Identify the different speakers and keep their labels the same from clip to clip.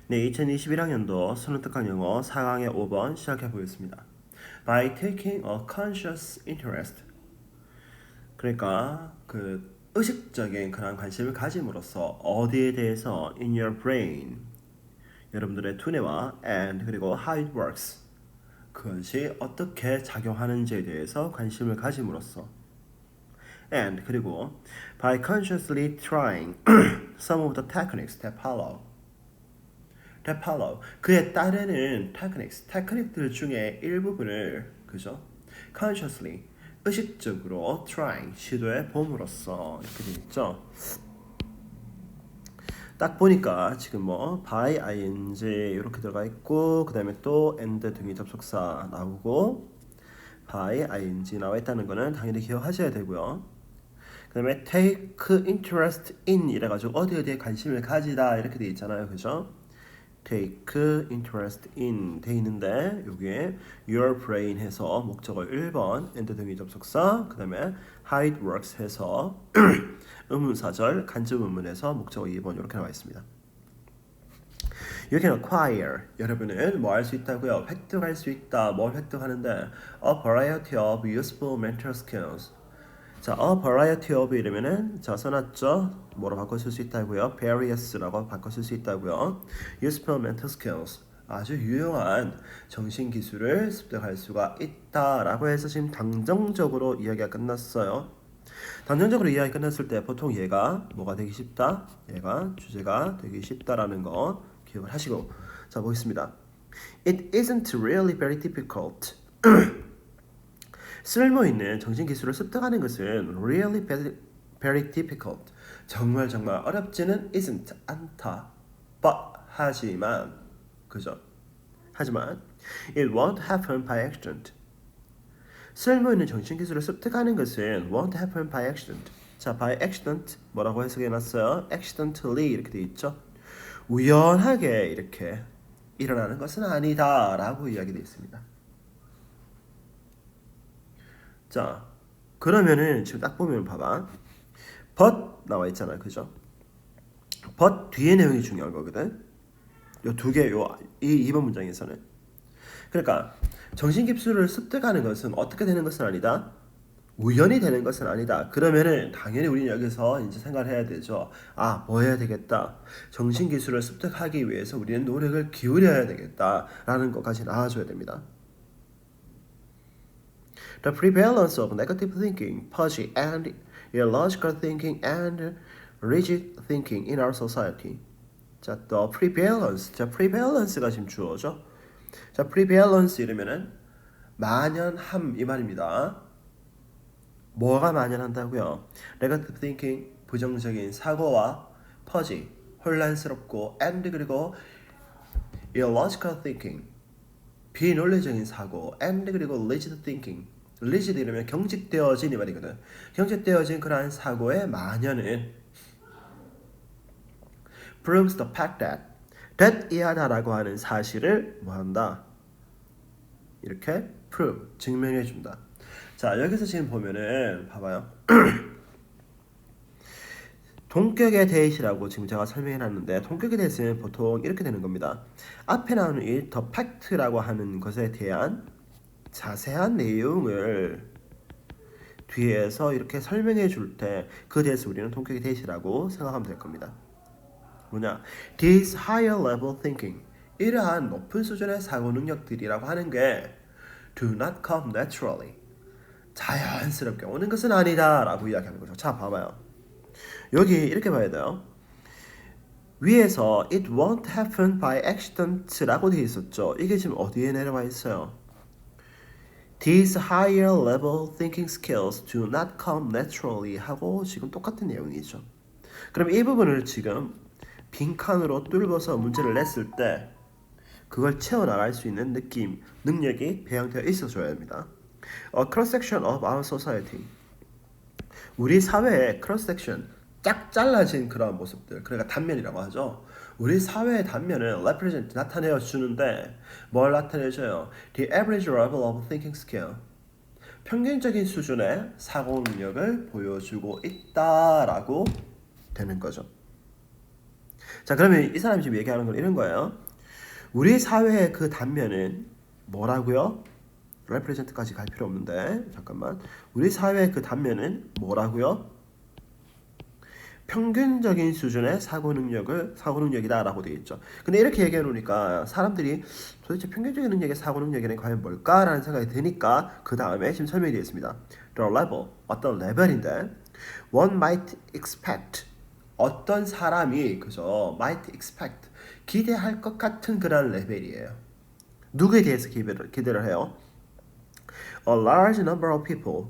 Speaker 1: 네, 2021학년도 수능특강 영어 4강의 5번 시작해 보겠습니다. By taking a conscious interest. 그러니까 의식적인 그런 관심을 가짐으로써 어디에 대해서 in your brain 여러분들의 두뇌와 and 그리고 how it works 그것이 어떻게 작용하는지에 대해서 관심을 가짐으로써 and 그리고 by consciously trying some of the techniques that follow 그에 따르는 테크닉들 중에 일부분을 그죠? consciously 의식적으로 trying 시도해 봄으로써 이렇게 되어 있죠. 딱 보니까 지금 뭐 by ing 이렇게 들어가 있고 그 다음에 또 and 등의 접속사 나오고 by ing 나와 있다는 거는 당연히 기억하셔야 되고요. 그 다음에 take interest in 이래가지고 어디에 관심을 가지다 이렇게 돼 있잖아요, 그죠? take interest in 돼 있는데 여기에 your brain 해서 목적어 1번 and 등의 접속사 그 다음에 how it works 해서 의문사절 간접 의문에서 목적어 2번 이렇게 나와 있습니다. You can acquire 여러분은 뭐 할 수 있다고요? 획득할 수 있다. 뭘 획득하는데 a variety of useful mental skills. 자, a variety of 이러면은 자 써놨죠? 뭐로 바꿔 쓸 수 있다고요? various라고 바꿔 쓸 수 있다고요. useful mental skills 아주 유용한 정신 기술을 습득할 수가 있다라고 해서 지금 단정적으로 이야기가 끝났어요. 단정적으로 이야기 끝났을 때 보통 얘가 뭐가 되기 쉽다? 얘가 주제가 되기 쉽다라는 거 기억을 하시고 자 보겠습니다. It isn't really very difficult. 쓸모있는 정신기술을 습득하는 것은 really very difficult. 정말 어렵지는 isn't 않다. But 하지만 그죠? 하지만 it won't happen by accident. 쓸모있는 정신기술을 습득하는 것은 won't happen by accident. 자, by accident 뭐라고 해석해놨어요? accidentally 이렇게 돼 있죠? 우연하게 이렇게 일어나는 것은 아니다라고 이야기되어 있습니다. 자, 그러면은 지금 딱 보면 봐봐. but 나와 있잖아, 그죠? but 뒤에 내용이 중요한 거거든. 요 두 개, 이 2번 문장에서는. 그러니까 정신기술을 습득하는 것은 어떻게 되는 것은 아니다. 우연히 되는 것은 아니다. 그러면은 당연히 우리는 여기서 이제 생각을 해야 되죠. 아, 뭐 해야 되겠다. 정신기술을 습득하기 위해서 우리는 노력을 기울여야 되겠다라는 것까지 나와줘야 됩니다. The prevalence of negative thinking, pudgy and illogical thinking and rigid thinking in our society. 자, the prevalence. 자, prevalence가 지금 주어죠. 자, prevalence 이러면은 만연함 이 말입니다. 뭐가 만연한다고요? Negative thinking, 부정적인 사고와 pudgy, 혼란스럽고 and 그리고 illogical thinking, 비논리적인 사고 and 그리고 rigid thinking, rigid 이러면 경직되어진 이 말이거든. 경직되어진 그러한 사고의 만연은 proves the fact that 이하다라고 하는 사실을 뭐한다? 이렇게 prove, 증명해준다. 자, 여기서 지금 보면은 봐봐요. 동격의 대시라고 지금 제가 설명해놨는데 동격의 대시는 보통 이렇게 되는 겁니다. 앞에 나오는 이 the fact라고 하는 것에 대한 자세한 내용을 뒤에서 이렇게 설명해 줄 때 그 대해서 우리는 동격의 대시라고 생각하면 될 겁니다. 뭐냐? These higher level thinking 이러한 높은 수준의 사고 능력들이라고 하는 게 do not come naturally 자연스럽게 오는 것은 아니다 라고 이야기하는 거죠. 자, 봐봐요. 여기 이렇게 봐야 돼요. 위에서 it won't happen by accident 라고 되어 있었죠. 이게 지금 어디에 내려와 있어요? These higher level thinking skills do not come naturally 하고 지금 똑같은 내용이죠. 그럼 이 부분을 지금 빈칸으로 뚫어서 문제를 냈을 때 그걸 채워나갈 수 있는 느낌, 능력이 배양되어 있어줘야 합니다. A cross-section of our society. 우리 사회의 cross-section, 쫙 잘라진 그런 모습들, 그러니까 단면이라고 하죠. 우리 사회의 단면을 represent, 나타내어 주는데 뭘 나타내줘요? The average level of thinking skill. 평균적인 수준의 사고 능력을 보여주고 있다라고 되는 거죠. 자, 그러면 이 사람이 지금 얘기하는 건 이런 거예요. 우리 사회의 그 단면은 뭐라고요? represent까지 갈 필요 없는데 잠깐만. 우리 사회의 그 단면은 뭐라고요? 평균적인 수준의 사고 능력이다라고 되어 있죠. 근데 이렇게 얘기해 놓으니까 사람들이 도대체 평균적인 능력의 사고 능력에는 과연 뭘까라는 생각이 드니까 그 다음에 지금 설명이 되어 있습니다. The level, 어떤 레벨인데 one might expect, 어떤 사람이 그죠? might expect, 기대할 것 같은 그런 레벨이에요. 누구에 대해서 기대를 해요? A large number of people,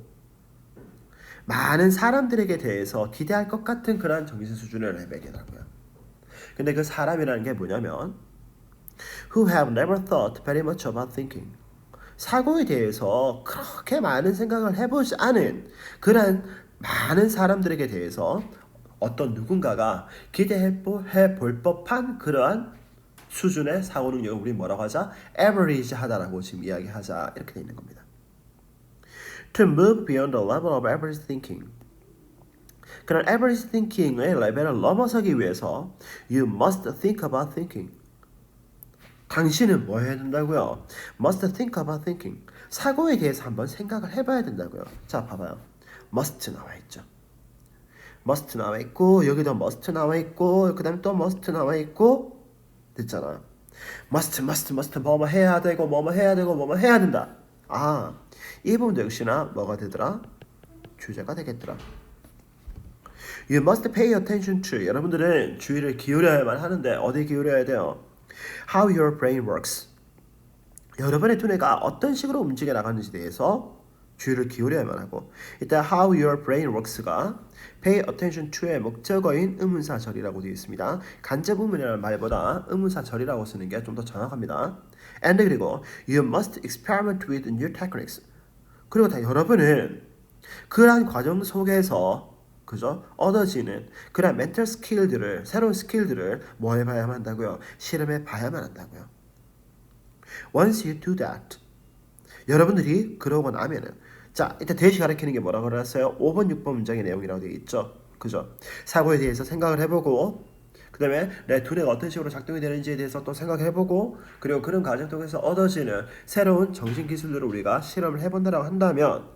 Speaker 1: 많은 사람들에게 대해서 기대할 것 같은 그런 정신 수준의 레벨이라고요. 근데 그 사람이라는 게 뭐냐면 who have never thought very much about thinking, 사고에 대해서 그렇게 많은 생각을 해보지 않은 그런 많은 사람들에게 대해서 어떤 누군가가 기대해 볼 법한 그러한 수준의 사고 능력을 우리 뭐라고 하자? average 하다라고 지금 이야기하자 이렇게 돼 있는 겁니다. To move beyond the level of average thinking, 그런 average thinking의 레벨을 넘어서기 위해서 you must think about thinking, 당신은 뭐 해야 된다고요? must think about thinking, 사고에 대해서 한번 생각을 해봐야 된다고요. 자, 봐봐요. must 나와 있죠. must 나와 있고 여기도 must 나와 있고 그 다음에 또 must 나와 있고 됐잖아. must 뭐뭐 해야 되고 뭐뭐 해야 되고 뭐뭐 해야 된다. 아, 이 부분도 역시나 뭐가 되더라? 주제가 되겠더라. You must pay attention to, 여러분들은 주의를 기울여야만 하는데 어디 기울여야 돼요? How your brain works, 여러분의 두뇌가 어떤 식으로 움직여 나가는지에 대해서 주의를 기울여야만 하고, 이때 how your brain works가 pay attention to의 목적어인 의문사절이라고 되어 있습니다. 간접의문이라는 말보다 의문사절이라고 쓰는 게 좀 더 정확합니다. And 그리고 you must experiment with new techniques, 그리고 다 여러분은 그러한 과정 속에서 그죠? 얻어지는 그런 멘탈 스킬들을, 새로운 스킬들을 뭐 해봐야만 한다고요? 실험해 봐야만 한다고요. Once you do that, 여러분들이 그러고 나면은, 자, 이때 대시 가리키는 게 뭐라고 그랬어요? 5번, 6번 문장의 내용이라고 되어 있죠. 그죠? 사고에 대해서 생각을 해보고, 그 다음에 내 두뇌가 어떤 식으로 작동이 되는지에 대해서 또 생각해보고, 그리고 그런 과정 통해서 얻어지는 새로운 정신기술들을 우리가 실험을 해본다라고 한다면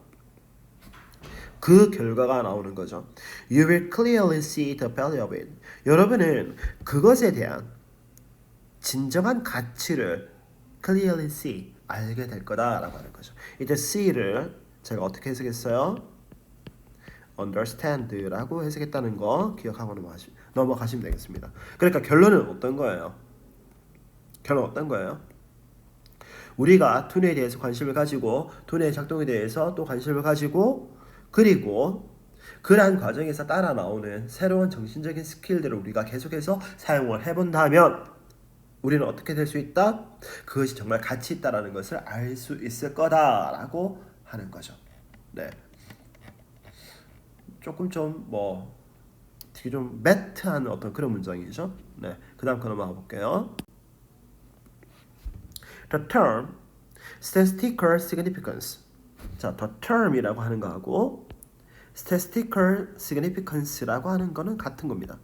Speaker 1: 그 결과가 나오는 거죠. You will clearly see the value of it. 여러분은 그것에 대한 진정한 가치를 clearly see, 알게 될 거다라고 하는 거죠. 이때 see를 제가 어떻게 해석했어요? understand라고 해석했다는 거 기억하고 넘어가시면 되겠습니다. 그러니까 결론은 어떤 거예요? 결론 어떤 거예요? 우리가 두뇌에 대해서 관심을 가지고 두뇌의 작동에 대해서 또 관심을 가지고 그리고 그러한 과정에서 따라 나오는 새로운 정신적인 스킬들을 우리가 계속해서 사용을 해본다면 우리는 어떻게 될 수 있다? 그것이 정말 가치 있다라는 것을 알 수 있을 거다라고 하는 거죠. 네. 조금 좀 되게 좀 매트한 어떤 그런 문장이죠. 네. 그다음 거 넘어가 볼게요. The term statistical significance. 자, the term이라고 하는 거하고 statistical significance라고 하는 거는 같은 겁니다.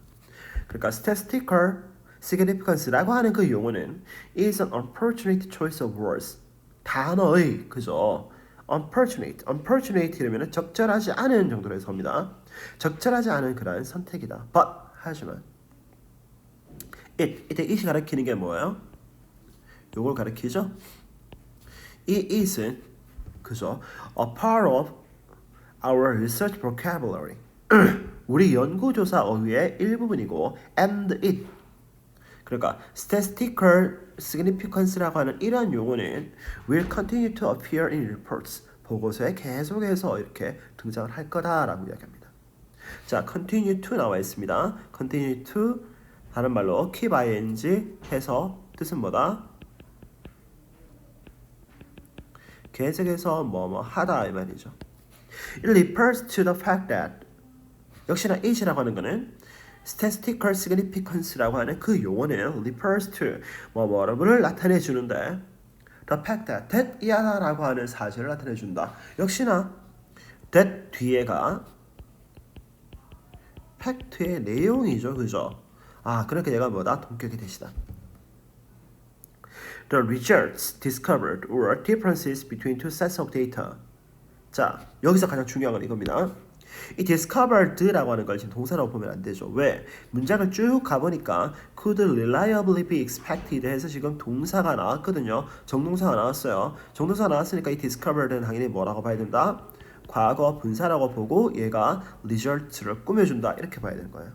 Speaker 1: 그러니까 statistical significance라고 하는 그 용어는 is an unfortunate choice of words. 단어의 그죠? unfortunate 이러면 적절하지 않은 정도로 해석합니다. 적절하지 않은 그러한 선택이다. But 하지만 이때 it이 가리키는 게 뭐예요? 요걸 가리키죠? 이 it은 그죠? A part of our research vocabulary. 우리 연구조사 어휘의 일부분이고 and it. 그러니까 statistical significance라고 하는 이러한 용어는 will continue to appear in reports. 보고서에 계속해서 이렇게 등장을 할 거다라고 이야기합니다. 자, continue to 나와 있습니다. continue to 다른 말로 keep ing 해서 뜻은 뭐다? 계속해서 뭐뭐 하다 이 말이죠. It refers to the fact that, 역시나 it이라고 하는 거는 statistical significance라고 하는 그 용어는 refers to 뭐뭐를 나타내 주는데 the fact that 이하다라고 하는 사실을 나타내 준다. 역시나 that 뒤에가 팩트의 내용이죠, 그죠? 그러니까 얘가 뭐다? 동격의 대시다. The results discovered were differences between two sets of data. 자, 여기서 가장 중요한 건 이겁니다. 이 discovered라고 하는 걸 지금 동사라고 보면 안 되죠. 왜? 문장을 쭉 가보니까 could reliably be expected 해서 지금 동사가 나왔거든요. 정동사가 나왔어요. 정동사가 나왔으니까 이 discovered는 당연히 뭐라고 봐야 된다? 과거 분사라고 보고 얘가 result를 꾸며준다. 이렇게 봐야 되는 거예요.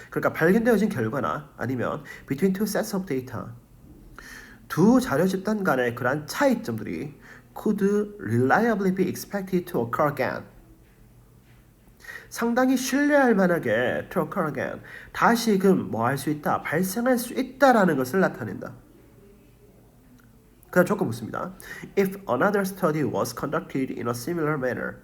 Speaker 1: 그러니까 발견되어진 결과나 아니면 between two sets of data 두 자료 집단 간의 그러한 차이점들이 could reliably be expected to occur again. 상당히 신뢰할 만하게 to occur again. 다시금 뭐 할 수 있다, 발생할 수 있다라는 것을 나타낸다. 그다음 조건 묻습니다. If another study was conducted in a similar manner.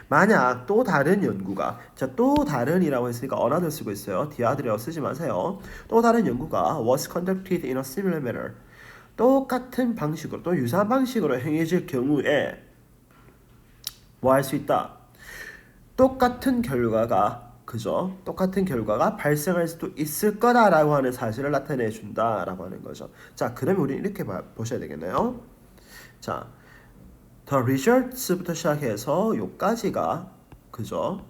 Speaker 1: 만약 또 다른 연구가, 자, 또 다른이라고 했으니까 another 쓰고 있어요. 디아드레어 쓰지 마세요. 또 다른 연구가 was conducted in a similar manner. 똑같은 방식으로 또 유사한 방식으로 행해질 경우에 뭐 할 수 있다? 똑같은 결과가 그죠? 똑같은 결과가 발생할 수도 있을 거다라고 하는 사실을 나타내 준다라고 하는 거죠. 자, 그러면 우리는 이렇게 보셔야 되겠네요. 자, the results부터 시작해서 요까지가 그죠?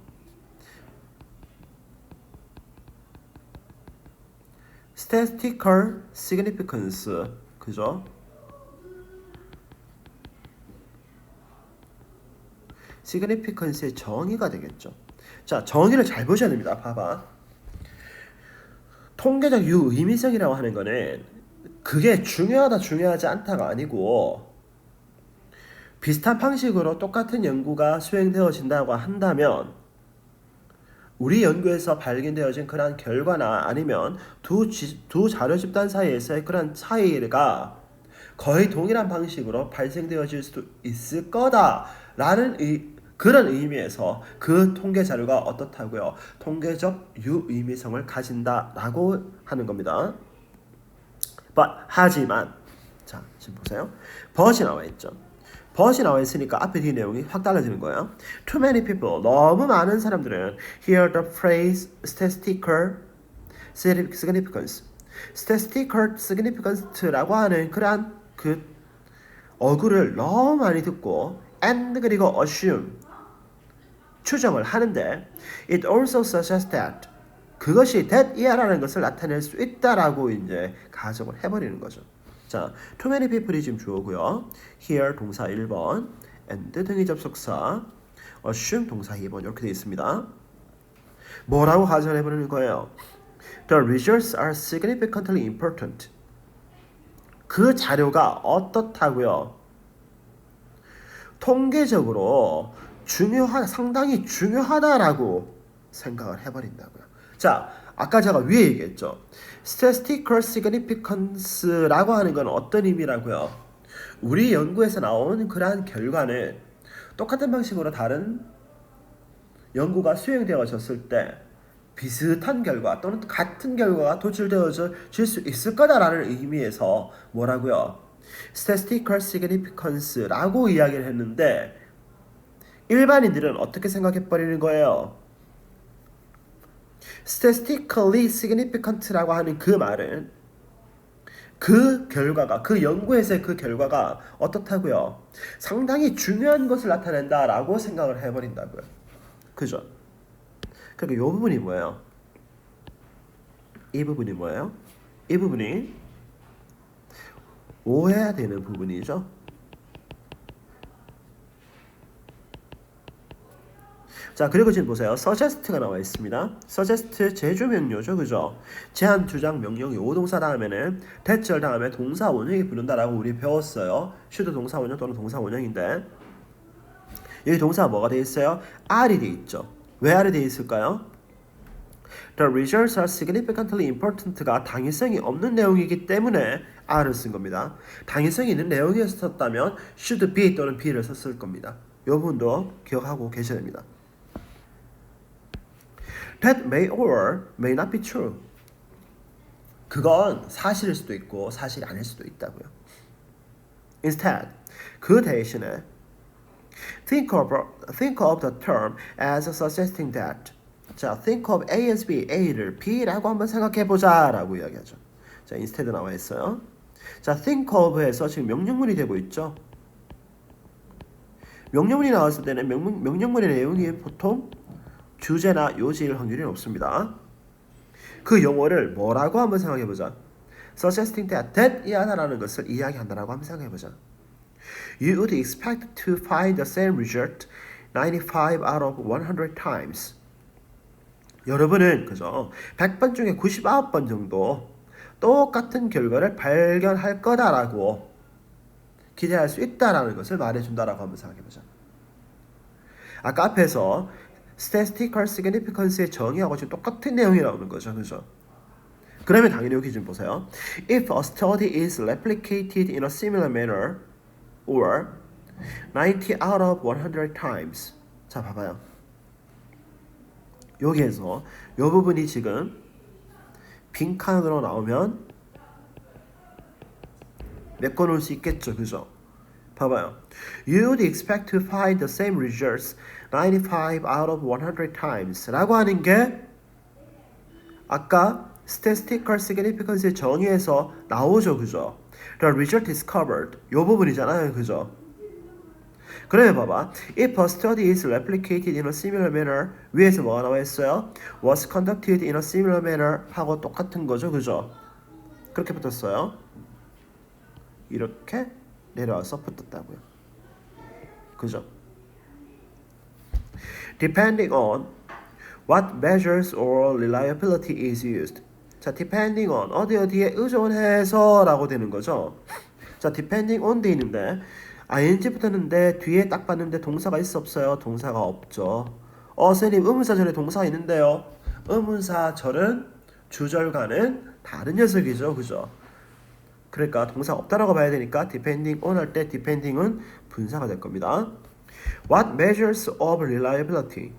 Speaker 1: statistical significance 그죠? significance의 정의가 되겠죠. 자, 정의를 잘 보셔야 됩니다. 봐봐. 통계적 유의미성이라고 하는 거는 그게 중요하다 중요하지 않다가 아니고 비슷한 방식으로 똑같은 연구가 수행되어진다고 한다면 우리 연구에서 발견되어진 그러한 결과나 아니면 두 자료 집단 사이에서의 그러한 차이가 거의 동일한 방식으로 발생되어질 수도 있을 거다라는 그런 의미에서 그 통계 자료가 어떻다고요? 통계적 유의미성을 가진다라고 하는 겁니다. 하지만 자, 지금 보세요. but이 나와 있죠. but이 나와 있으니까 앞에 뒤 내용이 확 달라지는 거예요. Too many people, 너무 많은 사람들은 hear the phrase statistical significance. statistical significance라고 하는 그러한 그 어구를 너무 많이 듣고 and 그리고 assume 추정을 하는데 it also suggests that 그것이 that 이하라는 것을 나타낼 수 있다라고 이제 가정을 해버리는 거죠. 자, too many people이 지금 주어고요. here 동사 1번, and 등의 접속사, assume 동사 2번 이렇게 되어 있습니다. 뭐라고 가정을 해버리는 거예요? The results are significantly important. 그 자료가 어떻다고요? 통계적으로 상당히 중요하다라고 생각을 해버린다고요. 자, 아까 제가 위에 얘기했죠. statistical significance라고 하는 건 어떤 의미라고요? 우리 연구에서 나온 그러한 결과는 똑같은 방식으로 다른 연구가 수행되어졌을 때 비슷한 결과 또는 같은 결과가 도출되어질 수 있을 거다라는 의미에서 뭐라고요? statistical significance라고 이야기를 했는데 일반인들은 어떻게 생각해버리는 거예요? statistically significant라고 하는 그 말은 그 결과가, 그 연구에서의 그 결과가 어떻다고요? 상당히 중요한 것을 나타낸다라고 생각을 해버린다고요. 그죠? 그러니까 이 부분이 뭐예요? 이 부분이 뭐예요? 이 부분이 오해해야 되는 부분이죠. 자, 그리고 지금 보세요. suggest가 나와 있습니다. suggest 제조명료죠, 그죠? 제안, 주장, 명령, 요동사 다음에는 대절 다음에 동사 원형이 부른다라고 우리 배웠어요. should 동사 원형 또는 동사 원형인데 여기 동사가 뭐가 돼 있어요? R이 돼 있죠. 왜 R이 돼 있을까요? The results are significantly important가 당위성이 없는 내용이기 때문에 R을 쓴 겁니다. 당위성이 있는 내용이어서 썼다면 should be 또는 be를 썼을 겁니다. 이 부분도 기억하고 계셔야 됩니다. That may or may not be true. 그건 사실일 수도 있고 사실이 아닐 수도 있다고요. Instead, 그 대신에 think of the term as suggesting that 자, think of A as B, A를 B라고 한번 생각해보자 라고 이야기하죠. 자, instead 나와 있어요. 자, think of에서 지금 명령문이 되고 있죠. 명령문이 나왔을 때는 명령문의 내용이 보통 주제나 요지일 확률이 높습니다. 그 용어를 뭐라고 한번 생각해보자. suggesting that 이하다라는 것을 이야기한다라고 한번 생각해보자. You would expect to find the same result 95 out of 100 times. 여러분은 그죠? 100번 중에 99번 정도 똑같은 결과를 발견할 거다라고 기대할 수 있다라는 것을 말해준다라고 한번 생각해보자. 아까 앞에서 statistical significance의 정의하고 지금 똑같은 내용이 나오는 거죠. 그죠? 그러면 당연히 여기 좀 보세요. If a study is replicated in a similar manner or 90 out of 100 times. 자, 봐봐요. 여기에서 이 부분이 지금 빈칸으로 나오면 메꿔놓을 수 있겠죠. 그죠? 봐봐요. You would expect to find the same results 95 out of 100 times 라고 하는 게 아까 statistical significance의 정의에서 나오죠. 그죠? The result is covered. 이 부분이잖아요. 그죠? 그러면 봐봐. If a study is replicated in a similar manner 위에서 뭐가 나와 있어요? Was conducted in a similar manner 하고 똑같은 거죠. 그죠? 그렇게 붙었어요. 이렇게 내려와서 붙었다고요. 그죠? Depending on what measures or reliability is used. 자, depending on 어디에 의존해서 라고 되는 거죠. 자, depending on 돼 있는데 ing 붙었는데 뒤에 딱 봤는데 동사가 있어 없어요? 동사가 없죠. 선생님 의문사절에 동사가 있는데요. 의문사절은 주절과는 다른 녀석이죠. 그죠? 그러니까 동사가 없다라고 봐야 되니까 depending on 할 때 depending은 분사가 될 겁니다. What measures of reliability?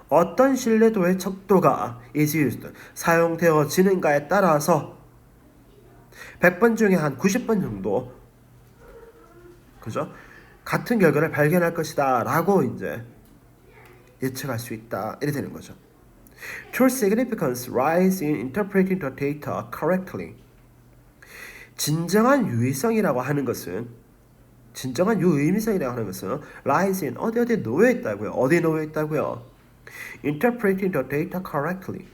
Speaker 1: 어떤 신뢰도의 척도가 is used, 사용되어지는가에 따라서 100번 중에 한 90번 정도 그죠? 같은 결과를 발견할 것이다 라고 이제 예측할 수 있다 이렇게 되는 거죠. True significance lies in interpreting the data correctly. 진정한 유의성이라고 하는 것은 진정한 유의미성이라고 하는 것은 lies in 어디에 놓여 있다고요. 어디에 놓여 있다고요. Interpreting the data correctly.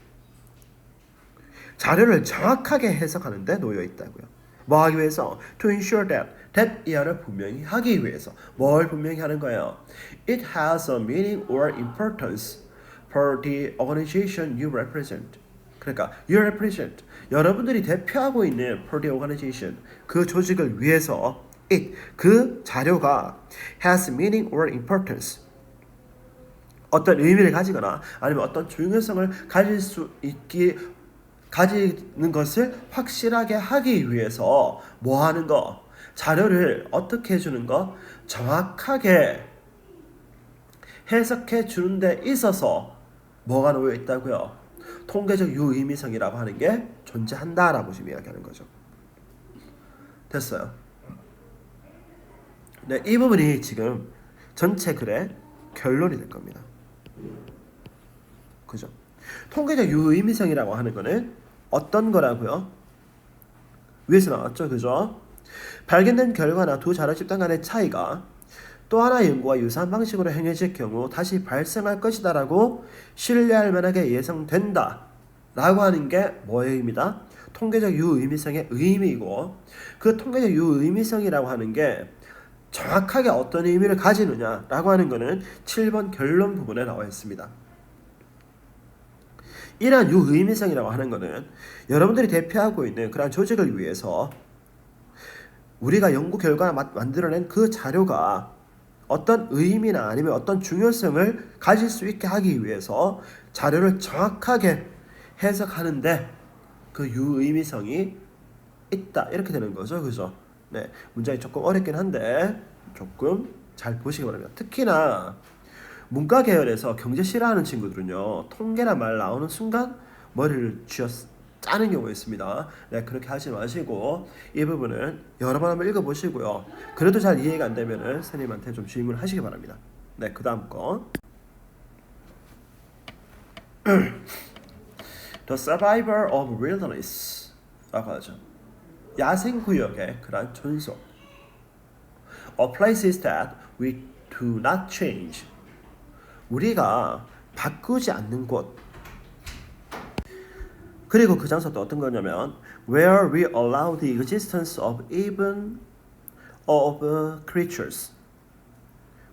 Speaker 1: 자료를 정확하게 해석하는 데 놓여 있다고요. 뭐 하기 위해서? To ensure that 이하를 분명히 하기 위해서. 뭘 분명히 하는 거예요? It has a meaning or importance for the organization you represent. 그러니까 you represent. 여러분들이 대표하고 있는 for the organization. 그 조직을 위해서 it. 그 자료가 has meaning or importance. 어떤 의미를 가지거나 아니면 어떤 중요성을 가지는 것을 확실하게 하기 위해서 뭐 하는 거? 자료를 어떻게 해주는 거? 정확하게 해석해 주는 데 있어서 뭐가 놓여 있다고요? 통계적 유의미성이라고 하는 게 존재한다라고 지금 이야기하는 거죠. 됐어요. 네, 이 부분이 지금 전체 글의 결론이 될 겁니다. 그죠? 통계적 유의미성이라고 하는 거는 어떤 거라고요? 위에서 나왔죠, 그죠? 발견된 결과나 두 자료 집단 간의 차이가 또 하나의 연구와 유사한 방식으로 행해질 경우 다시 발생할 것이다라고 신뢰할 만하게 예상된다 라고 하는 게 뭐의 의미다? 통계적 유의미성의 의미이고 그 통계적 유의미성이라고 하는 게 정확하게 어떤 의미를 가지느냐라고 하는 거는 7번 결론 부분에 나와 있습니다. 이러한 유의미성이라고 하는 거는 여러분들이 대표하고 있는 그러한 조직을 위해서 우리가 연구 결과를 만들어낸 그 자료가 어떤 의미나 아니면 어떤 중요성을 가질 수 있게 하기 위해서 자료를 정확하게 해석하는데 그 유의미성이 있다 이렇게 되는 거죠. 그죠? 네, 문장이 조금 어렵긴 한데 조금 잘 보시기 바랍니다. 특히나 문과 계열에서 경제 싫어하는 친구들은요 통계란 말 나오는 순간 머리를 쥐어 짜는 경우가 있습니다. 네, 그렇게 하지 마시고 이 부분은 여러 번 한번 읽어보시고요. 그래도 잘 이해가 안 되면은 선생님한테 좀 질문을 하시기 바랍니다. 네, 그 다음 거 The survivor of wilderness라고 하죠. 야생구역의 그러한 존속. A places that we do not change. 우리가 바꾸지 않는 곳. 그리고 그 장소도 어떤 거냐면 where we allow the existence of even of creatures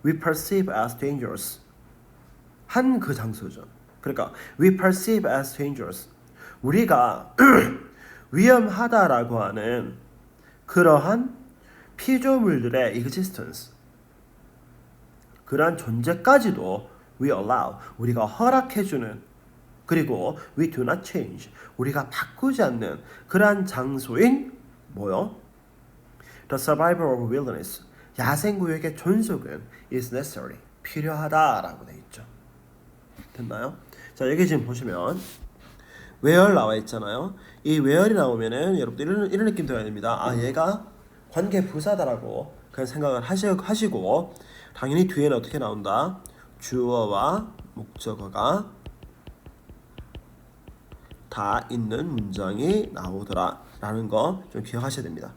Speaker 1: we perceive as dangerous. 한 그 장소죠. 그러니까 we perceive as dangerous. 우리가 위험하다라고 하는 그러한 피조물들의 existence, 그러한 존재까지도 we allow, 우리가 허락해주는, 그리고 we do not change, 우리가 바꾸지 않는 그러한 장소인 뭐요? The survival of wilderness, 야생구역의 존속은 is necessary, 필요하다라고 돼 있죠. 됐나요? 자, 여기 지금 보시면 where 나와 있잖아요. 이 where이 나오면은 여러분들 이런 느낌 들어야 됩니다. 아, 얘가 관계 부사다라고 그냥 생각을 하시고 당연히 뒤에는 어떻게 나온다? 주어와 목적어가 다 있는 문장이 나오더라 라는 거 좀 기억하셔야 됩니다.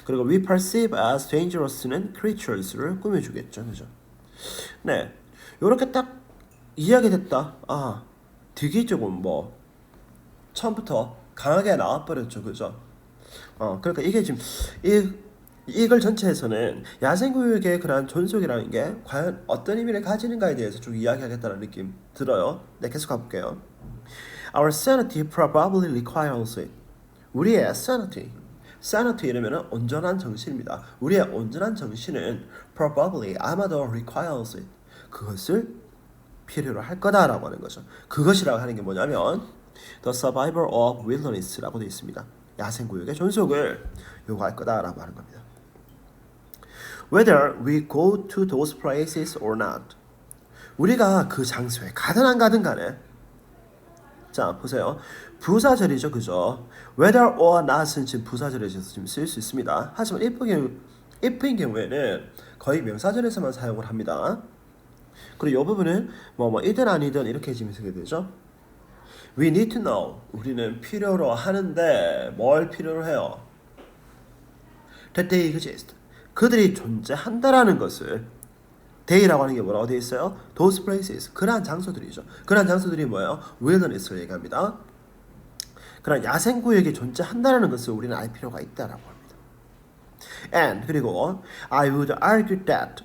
Speaker 1: 그리고 we perceive as dangerous는 creatures를 꾸며주겠죠. 그죠? 네, 요렇게 딱 이야기됐다. 아, 되게 조금 뭐 처음부터 강하게 나와버렸죠. 그죠? 그러니까 이게 지금 이걸 전체에서는 야생구역의 그러한 존속이라는 게 과연 어떤 의미를 가지는가에 대해서 좀 이야기하겠다는 느낌 들어요. 네, 계속 가볼게요. Our sanity probably requires it. 우리의 sanity 이러면은 온전한 정신입니다. 우리의 온전한 정신은 probably 아마도 requires it. 그것을 필요로 할 거다라고 하는 거죠. 그것이라고 하는 게 뭐냐면 the survival of wilderness라고 되어 있습니다. 야생구역의 존속을 요구할 거다라고 하는 겁니다. Whether we go to those places or not. 우리가 그 장소에 가든 안 가든 간에, 자 보세요. 부사절이죠. 그죠? Whether or not은 지금 부사절에서 지금 쓸 수 있습니다. 하지만 if인 경우에는 거의 명사절에서만 사용을 합니다. 그리고 이 부분은 이든 아니든 이렇게 지금 쓰게 되죠. We need to know. 우리는 필요로 하는데 뭘 필요로 해요? That they exist. 그들이 존재한다라는 것을 they라고 하는 게 뭐라고 되어 있어요? Those places. 그러한 장소들이죠. 그러한 장소들이 뭐예요? Wilderness를 얘기합니다. 그러한 야생구역이 존재한다라는 것을 우리는 알 필요가 있다라고 합니다. And 그리고 I would argue that.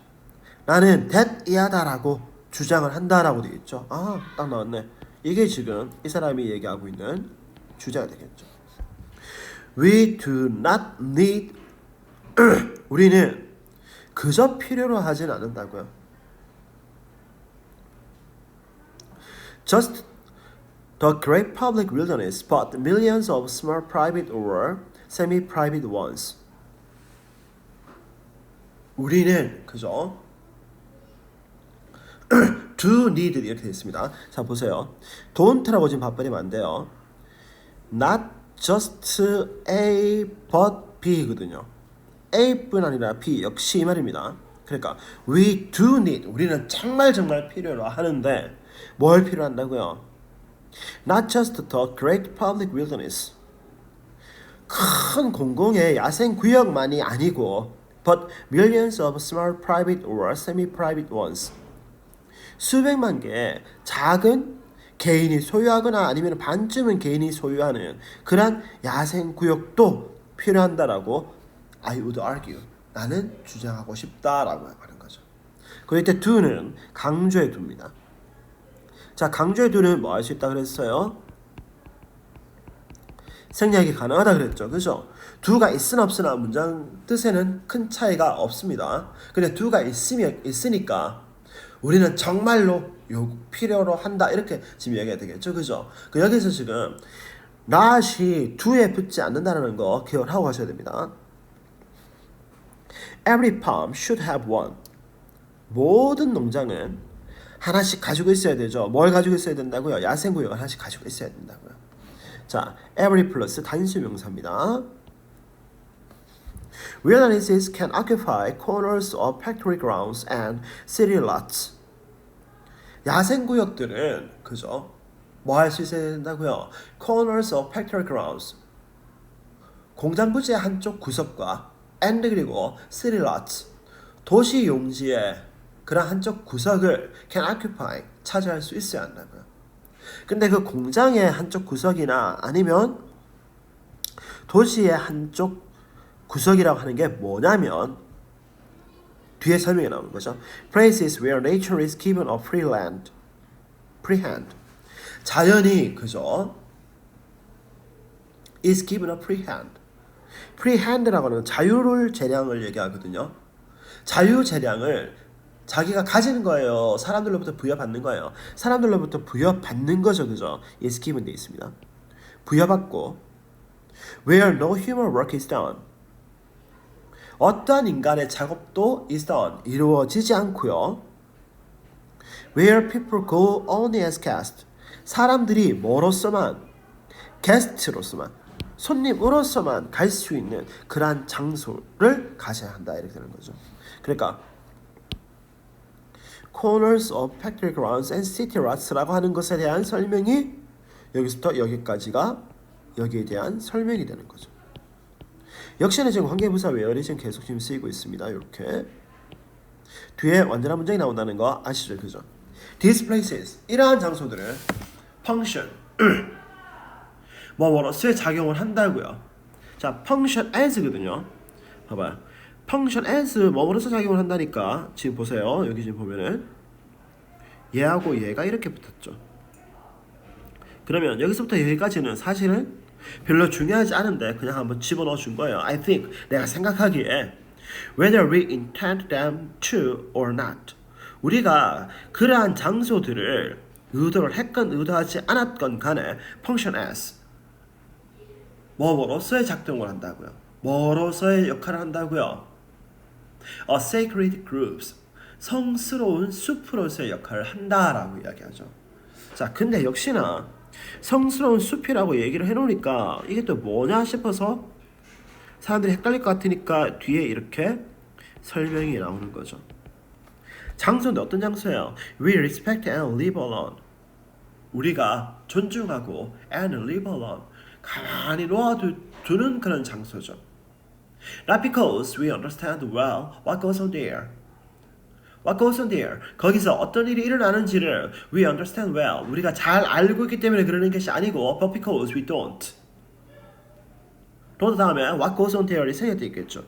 Speaker 1: 나는 that 이하다라고 주장을 한다라고 되어 있죠. 아, 딱 나왔네. 이게 지금 이 사람이 얘기하고 있는 주제가 되겠죠. We do not need. 우리는 그저 필요로 하진 않는다고요. Just the great public wilderness, but millions of small private or semi-private ones. 우리는 그저 do need 이렇게 되어 있습니다. 자 보세요. don't라고 지금 바꿔내면 안 돼요. Not just A but B거든요. A뿐 아니라 B 역시 이 말입니다. 그러니까 we do need. 우리는 정말 필요로 하는데 뭘 필요한다고요? Not just the great public wilderness. 큰 공공의 야생 구역만이 아니고 but millions of small private or semi-private ones. 수백만 개의 작은 개인이 소유하거나 아니면 반쯤은 개인이 소유하는 그런 야생 구역도 필요한다라고 I would argue. 나는 주장하고 싶다라고 하는 거죠. 그럴 때 do는 강조해 둡니다. 자, 강조해 두는 뭐 할 수 있다 그랬어요? 생략이 가능하다 그랬죠. 그죠? do가 있으나 없으나 문장 뜻에는 큰 차이가 없습니다. 근데 do가 있으니까 우리는 정말로 필요로 한다 이렇게 지금 얘기가 되겠죠. 그죠? 여기서 지금 not이 do에 붙지 않는다는 거 기억을 하고 가셔야 됩니다. Every farm should have one. 모든 농장은 하나씩 가지고 있어야 되죠. 뭘 가지고 있어야 된다고요? 야생구역을 하나씩 가지고 있어야 된다고요. 자, every 플러스 단수명사입니다. Wildernesses can occupy corners of factory grounds and city lots. 야생구역들은 그죠? 뭐 할 수 있어야 된다고요? Corners of factory grounds. 공장 부지의 한쪽 구석과 and 그리고 city lots. 도시 용지의 그런 한쪽 구석을 can occupy 차지할 수 있어야 한다고요. 근데 그 공장의 한쪽 구석이나 아니면 도시의 한쪽 구석이라고 하는 게 뭐냐면 뒤에 설명이 나오는 거죠. Places where nature is given a free hand. 자연이 그죠? is given a free hand. free hand라고 하는 자유를 재량을 얘기하거든요. 자유 재량을 자기가 가지는 거예요. 사람들로부터 부여받는 거예요. 사람들로부터 부여받는 거죠. 그죠? is given 돼 있습니다. 부여받고 where no human work is done. 어떠한 인간의 작업도 is done. 이루어지지 않고요. where people go only as guests. 사람들이 뭐로서만 게스트로서만 손님으로서만 갈 수 있는 그러한 장소를 가져야 한다 이렇게 되는 거죠. 그러니까 corners of factory grounds and city lots라고 하는 것에 대한 설명이 여기서부터 여기까지가 여기에 대한 설명이 되는 거죠. 역시나 지금 관계부사 where이 지금 계속 지금 쓰이고 있습니다. 이렇게 뒤에 완전한 문장이 나온다는 거 아시죠? 그죠? These places 이러한 장소들을 function 뭐로서의 작용을 한다고요. 자, function as거든요. 봐봐요. function as 뭐로서 작용을 한다니까 지금 보세요. 여기 지금 보면은 얘하고 얘가 이렇게 붙었죠. 그러면 여기서부터 여기까지는 사실은 별로 중요하지 않은데 그냥 한번 집어넣어 준 거예요. I think 내가 생각하기에 whether we intend them to or not. 우리가 그러한 장소들을 의도를 했건 의도하지 않았건 간에 function as 뭐로서의 작동을 한다고요. 뭐로서의 역할을 한다고요. A sacred groups 성스러운 숲으로서의 역할을 한다라고 이야기하죠. 자, 근데 역시나 성스러운 숲이라고 얘기를 해놓으니까 이게 또 뭐냐 싶어서 사람들이 헷갈릴 것 같으니까 뒤에 이렇게 설명이 나오는 거죠. 장소인데 어떤 장소예요? We respect and live alone. 우리가 존중하고 and live alone. 가만히 놓아두는 그런 장소죠. Not because we understand well what goes on there. What goes on there? 거기서 어떤 일이 일어나는지를 we understand well. 우리가 잘 알고 있기 때문에 그러는 것이 아니고 but because we don't. don't 다음에 what goes on there이 생략되어 있겠죠.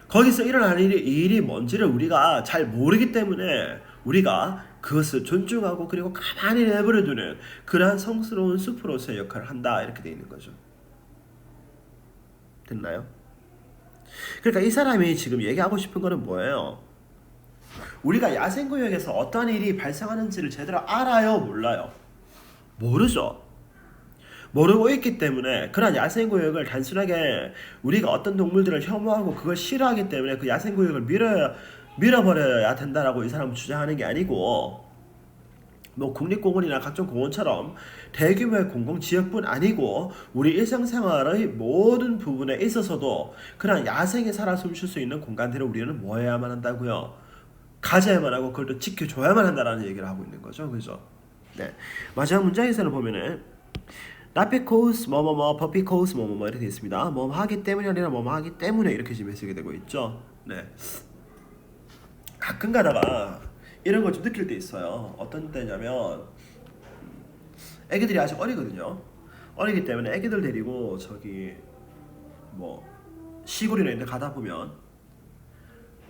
Speaker 1: 거기서 일어나는 일이 뭔지를 우리가 잘 모르기 때문에 우리가 그것을 존중하고 그리고 가만히 내버려두는 그러한 성스러운 숲으로서의 역할을 한다 이렇게 되어 있는 거죠. 됐나요? 그러니까 이 사람이 지금 얘기하고 싶은 거는 뭐예요? 우리가 야생구역에서 어떤 일이 발생하는지를 제대로 알아요? 몰라요? 모르죠. 모르고 있기 때문에 그런 야생구역을 단순하게 우리가 어떤 동물들을 혐오하고 그걸 싫어하기 때문에 그 야생구역을 밀어버려야 된다라고 이 사람은 주장하는 게 아니고 뭐 국립공원이나 각종 공원처럼 대규모의 공공지역뿐 아니고 우리 일상생활의 모든 부분에 있어서도 그런 야생에 살아 숨쉴 수 있는 공간들을 우리는 뭐 해야만 한다고요? 가져야만 하고 그걸 또 지켜줘야만 한다라는 얘기를 하고 있는 거죠. 그죠? 네. 마지막 문장에서는 보면은 not because 뭐뭐뭐 but because 뭐뭐뭐 이렇게 되어 있습니다. 뭐뭐 하기 때문이 아니라 뭐뭐 하기 때문에 이렇게 지금 해석이 되고 있죠. 네. 가끔 가다가 이런 걸 좀 느낄 때 있어요. 어떤 때냐면 애기들이 아직 어리거든요. 어리기 때문에 애기들 데리고 저기 뭐 시골이나 이런 데 가다 보면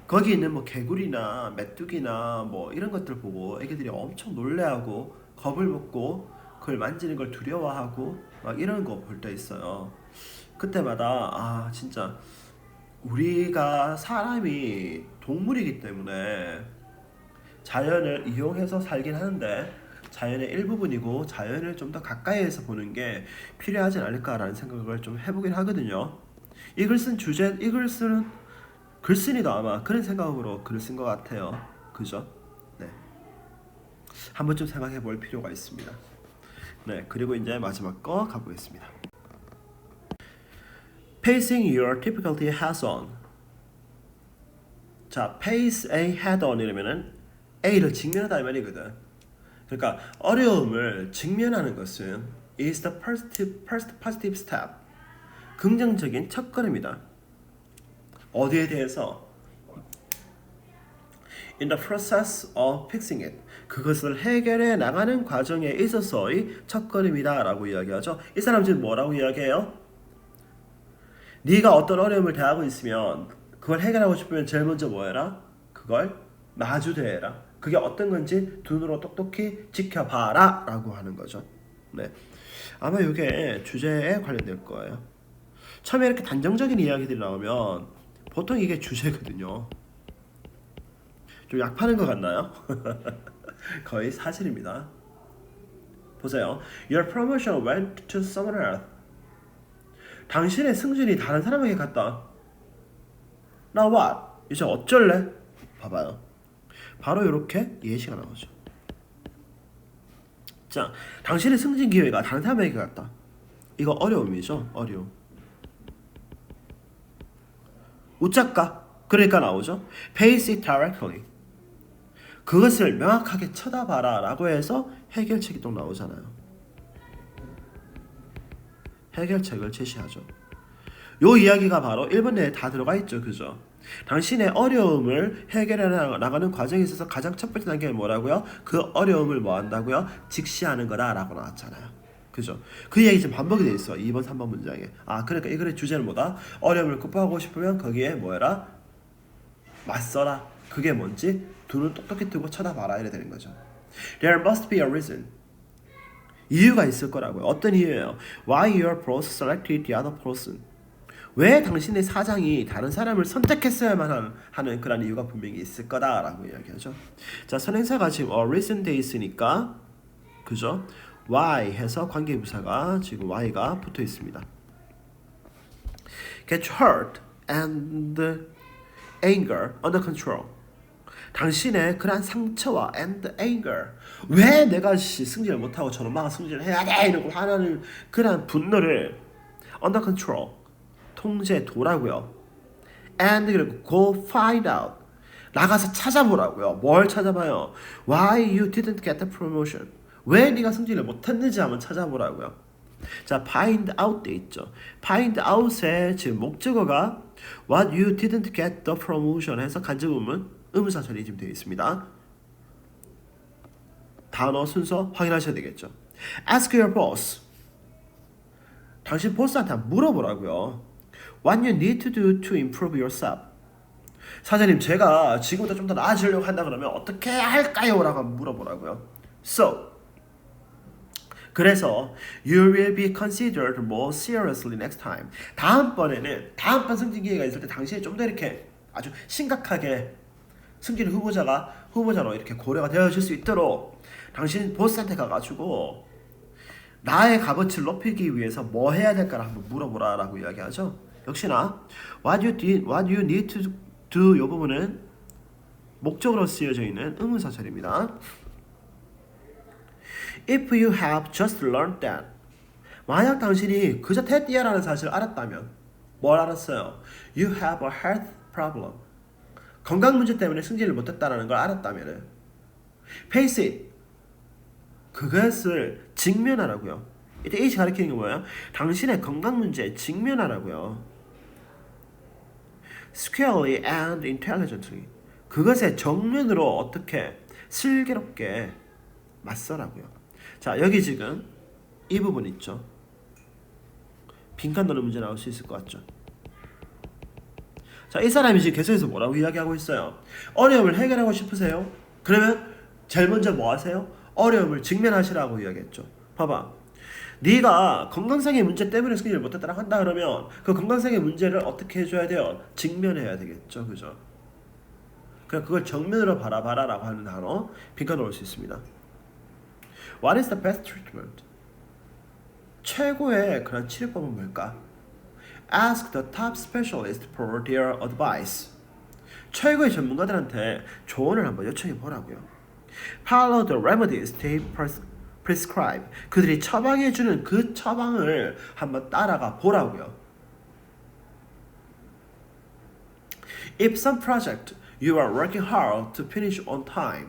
Speaker 1: 거기 있는 뭐 개구리나 메뚜기나 뭐 이런 것들 보고 애기들이 엄청 놀래하고 겁을 먹고 그걸 만지는 걸 두려워하고 막 이런 거 볼 때 있어요. 그때마다 아 진짜 우리가 사람이 동물이기 때문에 자연을 이용해서 살긴 하는데 자연의 일부분이고 자연을 좀 더 가까이에서 보는 게 필요하지 않을까라는 생각을 좀 해보긴 하거든요. 이 글 쓴 글쓴이도 아마 그런 생각으로 글을 쓴 것 같아요. 그죠? 네. 한 번쯤 생각해 볼 필요가 있습니다. 네, 그리고 이제 마지막 거 가보겠습니다. Facing your difficulty head on. 자, face a head on 이러면은 A를 직면하다 이 말이거든. 그러니까 어려움을 직면하는 것은 is the first positive step. 긍정적인 첫걸음이다. 어디에 대해서? In the process of fixing it. 그것을 해결해 나가는 과정에 있어서의 첫걸음이다 라고 이야기하죠. 이 사람 지금 뭐라고 이야기해요? 네가 어떤 어려움을 대하고 있으면 그걸 해결하고 싶으면 제일 먼저 뭐 해라? 그걸 마주대해라. 그게 어떤 건지 눈으로 똑똑히 지켜봐라 라고 하는 거죠. 네. 아마 이게 주제에 관련될 거예요. 처음에 이렇게 단정적인 이야기들이 나오면 보통 이게 주제거든요. 좀 약 파는 것 같나요? 거의 사실입니다. 보세요. Your promotion went to someone else. 당신의 승진이 다른 사람에게 갔다. Now what? 이제 어쩔래? 봐봐요. 바로 이렇게 예시가 나오죠. 자, 당신의 승진 기회가 다른 사람에게 갔다. 이거 어려움이죠. 어려움. 웃작가. 그러니까 나오죠. Face it directly. 그것을 명확하게 쳐다봐라 라고 해서 해결책이 또 나오잖아요. 해결책을 제시하죠. 요 이야기가 바로 1번 내에 다 들어가 있죠. 그죠? 당신의 어려움을 해결해 나가는 과정에 있어서 가장 첫 번째 단계는 뭐라고요? 그 어려움을 뭐 한다고요? 직시하는 거다 라고 나왔잖아요. 그죠? 그 이야기 지금 반복이 돼 있어. 2번, 3번 문장에. 아, 그러니까 이 글의 주제는 뭐다? 어려움을 극복하고 싶으면 거기에 뭐 해라? 맞서라. 그게 뭔지 두 눈 똑똑히 뜨고 쳐다봐라 이래 되는 거죠. There must be a reason. 이유가 있을 거라고요. 어떤 이유예요? Why your boss selected the other person. 왜 당신의 사장이 다른 사람을 선택했어야만 하는 그런 이유가 분명히 있을 거다라고 이야기하죠. 자, 선행사가 지금 a reason 돼 있으니까 그죠? why 해서 관계부사가 지금 y가 붙어 있습니다. Get hurt and anger under control. 당신의 그러한 상처와 and anger, 왜 내가 승진을 못하고 저런 마가 승진을 해야 돼 이러고 화나는 그러한 분노를 under control, 통제도라고요. and 그리고 go find out, 나가서 찾아보라고요. 뭘 찾아봐요? Why you didn't get the promotion. 왜 네가 승진을 못했는지 한번 찾아보라고요. 자, find out 돼 있죠. find out의 지금 목적어가 what you didn't get the promotion 해서 간접음은 의문사 처리 지금 되어 있습니다. 단어 순서 확인하셔야 되겠죠. Ask your boss. 당신 보스한테 물어보라고요. What you need to do to improve yourself. 사장님, 제가 지금보다 좀 더 나아지려고 한다 그러면 어떻게 할까요? 라고 물어보라고요. So, 그래서 you will be considered more seriously next time. 다음번 승진 기회가 있을 때 당신이 좀 더 이렇게 아주 심각하게 승진 후보자로 이렇게 고려가 되어질 수 있도록 당신 보스한테 가가지고 나의 값어치를 높이기 위해서 뭐 해야 될까를 한번 물어보라라고 이야기하죠. 역시나 what you need to do 이 부분은 목적으로 쓰여져 있는 의문사 처리입니다. If you have just learned that. 만약 당신이 그저 테띠아라는 사실을 알았다면 뭘 알았어요? You have a health problem. 건강 문제 때문에 승진을 못했다는 걸 알았다면 face it. 그것을 직면하라고요. 이때 H가 가리키는 게 뭐예요? 당신의 건강 문제에 직면하라고요. Squarely and intelligently. 그것의 정면으로 어떻게 슬기롭게 맞서라고요. 자, 여기 지금 이 부분 있죠. 빈칸 넣는 문제 나올 수 있을 것 같죠. 자, 이 사람이 지금 계속해서 뭐라고 이야기하고 있어요? 어려움을 해결하고 싶으세요? 그러면 제일 먼저 뭐 하세요? 어려움을 직면하시라고 이야기했죠. 봐봐. 네가 건강상의 문제 때문에 승진을 못했다고 한다 그러면 그 건강상의 문제를 어떻게 해줘야 돼요? 직면해야 되겠죠. 그죠? 그냥 그걸 정면으로 바라봐라라고 하는 단어 빈칸 넣을 수 있습니다. What is the best treatment? 최고의 그런 치료법은 뭘까? Ask the top specialist for their advice. 최고의 전문가들한테 조언을 한번 요청해 보라고요. Follow the remedies they prescribe. 그들이 처방해 주는 그 처방을 한번 따라가 보라고요. If some project you are working hard to finish on time.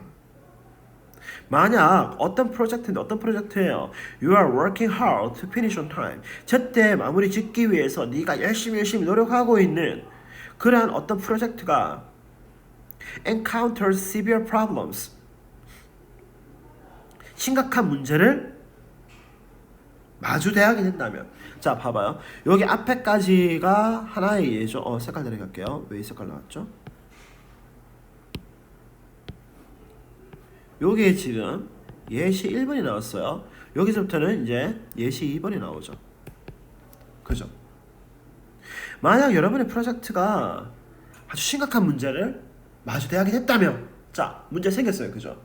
Speaker 1: 만약 어떤 프로젝트예요. You are working hard to finish on time. 제때 마무리 짓기 위해서 네가 열심히 노력하고 있는 그러한 어떤 프로젝트가 encounter severe problems. 심각한 문제를 마주대하게 된다면, 자 봐봐요. 여기 앞에까지가 하나의 예죠. 색깔 내려갈게요. 왜 이 색깔 나왔죠? 요게 지금 예시 1번이 나왔어요. 여기서부터는 이제 예시 2번이 나오죠. 그죠? 만약 여러분의 프로젝트가 아주 심각한 문제를 마주대하게 됐다면, 자 문제 생겼어요. 그죠?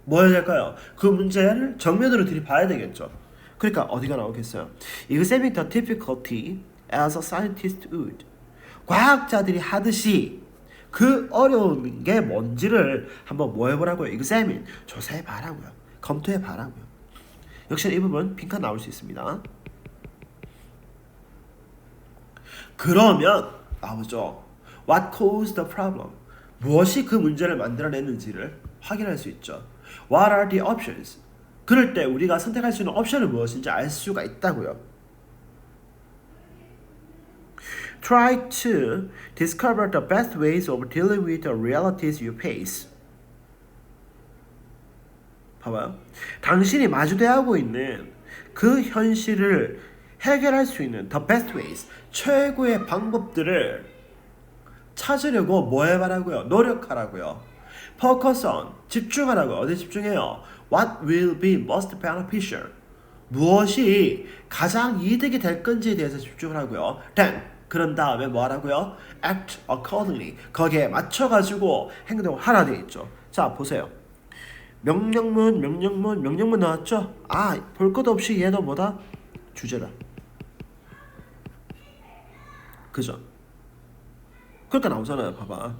Speaker 1: 뭐 해야 될까요? 그 문제를 정면으로 들이봐야 되겠죠. 그러니까 어디가 나오겠어요? Examine the difficulty as a scientist would. 과학자들이 하듯이 그 어려운 게 뭔지를 한번 뭐 해보라고요? Examine, 조사해봐라고요. 검토해봐라고요. 역시 이 부분 빈칸 나올 수 있습니다. 그러면 나오죠. What caused the problem? 무엇이 그 문제를 만들어냈는지를 확인할 수 있죠. What are the options? 그럴 때 우리가 선택할 수 있는 옵션은 무엇인지 알 수가 있다고요. Try to discover the best ways of dealing with the realities you face. 봐봐요. 당신이 마주대하고 있는 그 현실을 해결할 수 있는 the best ways, 최고의 방법들을 찾으려고 뭐 해봐라고요? 노력하라고요. Focus on, 집중하라고요. 어디 집중해요? What will be most beneficial? 무엇이 가장 이득이 될 건지에 대해서 집중을 하고요. Then, 그런 다음에 뭐 하라고요? Act accordingly. 거기에 맞춰가지고 행동을 하라 되어 있죠. 자, 보세요. 명령문 나왔죠? 볼 것 없이 얘도 뭐다? 주제다. 그죠? 그러니까 나오잖아요. 봐봐.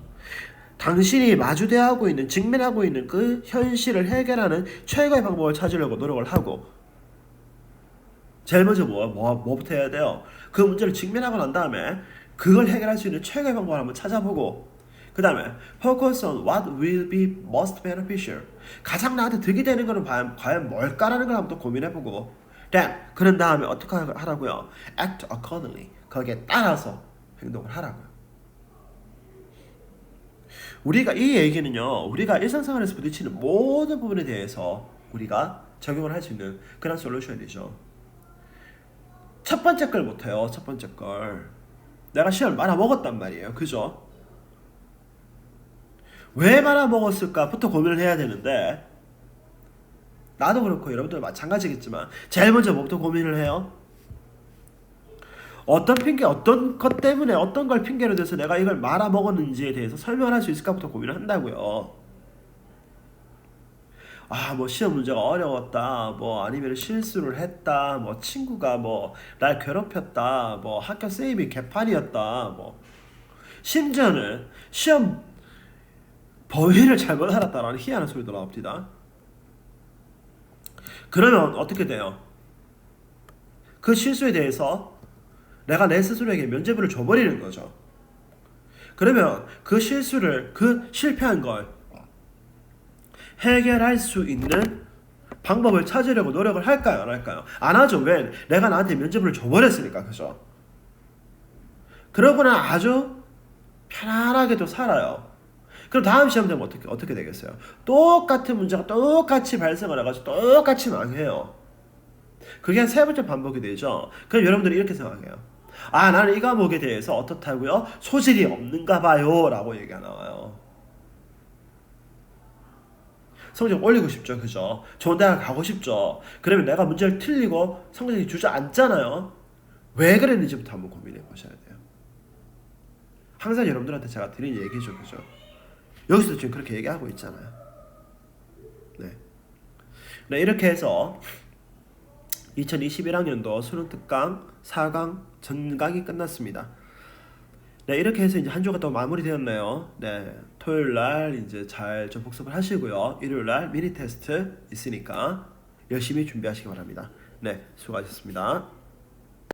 Speaker 1: 당신이 마주대하고 있는, 직면하고 있는 그 현실을 해결하는 최고의 방법을 찾으려고 노력을 하고, 제일 먼저 뭐부터 해야 돼요? 그 문제를 직면하고 난 다음에 그걸 해결할 수 있는 최고의 방법을 한번 찾아보고, 그 다음에 focus on what will be most beneficial. 가장 나한테 득이 되는 거는 과연 뭘까라는 걸 한번 또 고민해보고, then 그런 다음에 어떻게 하라고요? Act accordingly. 거기에 따라서 행동을 하라고요. 우리가 이 얘기는요, 우리가 일상생활에서 부딪히는 모든 부분에 대해서 우리가 적용을 할 수 있는 그런 솔루션이죠. 첫 번째 걸 못해요. 첫 번째 걸 내가 시험을 말아먹었단 말이에요. 그죠? 왜 말아먹었을까부터 고민을 해야 되는데, 나도 그렇고 여러분들 마찬가지겠지만 제일 먼저 뭐부터 고민을 해요? 어떤 핑계, 어떤 것 때문에, 어떤 걸 핑계로 대서 내가 이걸 말아먹었는지에 대해서 설명할 수 있을까부터 고민을 한다고요. 뭐 시험 문제가 어려웠다, 뭐 아니면 실수를 했다, 뭐 친구가 뭐 날 괴롭혔다, 뭐 학교 쌤이 개판이었다, 뭐 심지어는 시험 범위를 잘못 알았다라는 희한한 소리도 나옵니다. 그러면 어떻게 돼요? 그 실수에 대해서 내가 내 스스로에게 면죄부를 줘버리는 거죠. 그러면 그 실수를, 그 실패한 걸 해결할 수 있는 방법을 찾으려고 노력을 할까요? 안 할까요? 안 하죠. 왜? 내가 나한테 면죄부를 줘버렸으니까. 그죠? 그러고는 아주 편안하게도 살아요. 그럼 다음 시험 되면 어떻게 되겠어요? 똑같은 문제가 똑같이 발생을 해가지고 똑같이 망해요. 그게 한 3번째 반복이 되죠. 그럼 여러분들이 이렇게 생각해요. 나는 이 과목에 대해서 어떻다고요? 소질이 없는가 봐요 라고 얘기가 나와요. 성적 올리고 싶죠. 그죠? 좋은 대학 가고 싶죠. 그러면 내가 문제를 틀리고 성적이 주저앉잖아요. 왜 그랬는지부터 한번 고민해 보셔야 돼요. 항상 여러분들한테 제가 드린 얘기죠. 그죠? 여기서도 지금 그렇게 얘기하고 있잖아요. 네, 이렇게 해서 2021학년도 수능 특강 4강 전강이 끝났습니다. 네, 이렇게 해서 이제 한 주가 또 마무리되었네요. 네, 토요일 날 이제 잘 좀 복습을 하시고요. 일요일 날 미니 테스트 있으니까 열심히 준비하시기 바랍니다. 네, 수고하셨습니다.